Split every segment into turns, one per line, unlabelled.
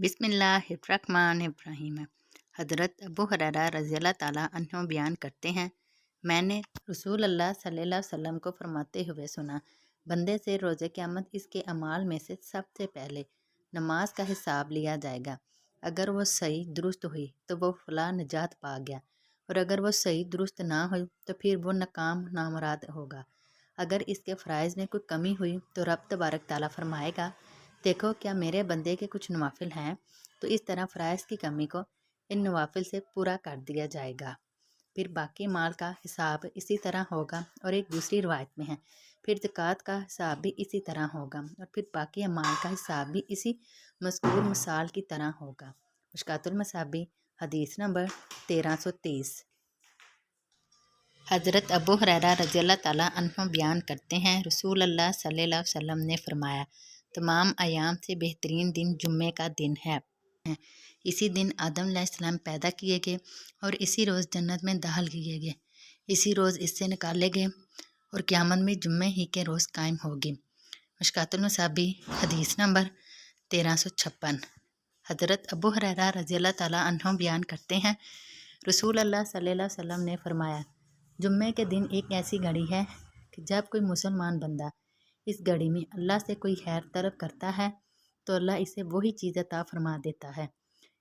बिस्मिल्लाहिर्रहमानिर्रहीम। हज़रत अबू हुरैरा रज़ियल्लाहु ताला अन्हु बयान करते हैं, मैंने रसूल अल्लाह सल्लल्लाहु अलैहि वसल्लम को फरमाते हुए सुना, बंदे से रोज़े क़यामत इसके अमाल में से सबसे पहले नमाज का हिसाब लिया जाएगा। अगर वो सही दुरुस्त हुई तो वो फला निजात पा गया, और अगर वो सही दुरुस्त ना हुई तो फिर वो नाकाम नामुराद होगा। अगर इसके फ़राइज़ में कोई कमी हुई तो रब तबारक ताला फरमाएगा, देखो क्या मेरे बंदे के कुछ नवाफिल हैं, तो इस तरह फ़राइज़ की कमी को इन नवाफिल से पूरा कर दिया जाएगा। फिर बाकी माल का हिसाब इसी तरह होगा। और एक दूसरी रवायत में है, फिर ज़कात का हिसाब भी इसी तरह होगा, और फिर बाकी माल का हिसाब भी इसी मज़कूर मिसाल की तरह होगा। मुश्कातुल मसाबी हदीस नंबर 1323। हज़रत अबू हुरैरा रज़ियल्लाहु ताला अन्हु बयान करते हैं, रसूल अल्लाह सल्लल्लाहु अलैहि वसल्लम ने फरमाया, तमाम अयाम से बेहतरीन दिन जुम्मे का दिन है। इसी दिन आदम अलैहिस्सलाम पैदा किए गए और इसी रोज़ जन्नत में दाखिल किए गए। इसी रोज़ इससे निकाले गए और क़यामत में जुम्मे ही के रोज़ कायम होगी। मुश्कातुल मसाबी हदीस नंबर 1356। हज़रत अबू हुरैरा रज़ियल्लाहु ताला अन्हु बयान करते हैं, रसूल अल्लाह सल्लल्लाहु अलैहि वसल्लम ने फरमाया, जुम्मे के दिन एक ऐसी घड़ी है कि जब कोई मुसलमान बंदा इस घड़ी में अल्लाह से कोई खैर तलब करता है तो अल्लाह इसे वही चीज़ अता फरमा देता है।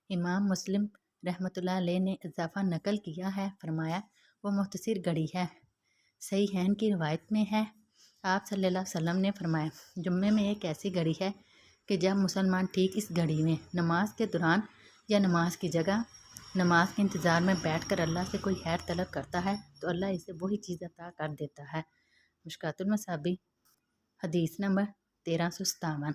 इमाम मुस्लिम रहमतुल्लाह अलैह ने इजाफ़ा नकल किया है, फरमाया वो मुख्तसर घड़ी है। सही हैन की रवायत में है, आप सल्लल्लाहु अलैहि वसल्लम ने फरमाया, जुम्मे में एक ऐसी घड़ी है कि जब मुसलमान ठीक इस घड़ी में नमाज के दौरान या नमाज की जगह नमाज के इंतज़ार में बैठ कर अल्लाह से कोई खैर तलब करता है तो अल्लाह इसे वही चीज़ अता कर देता है। मुश्कातुल मसाबी हदीस नंबर 1357।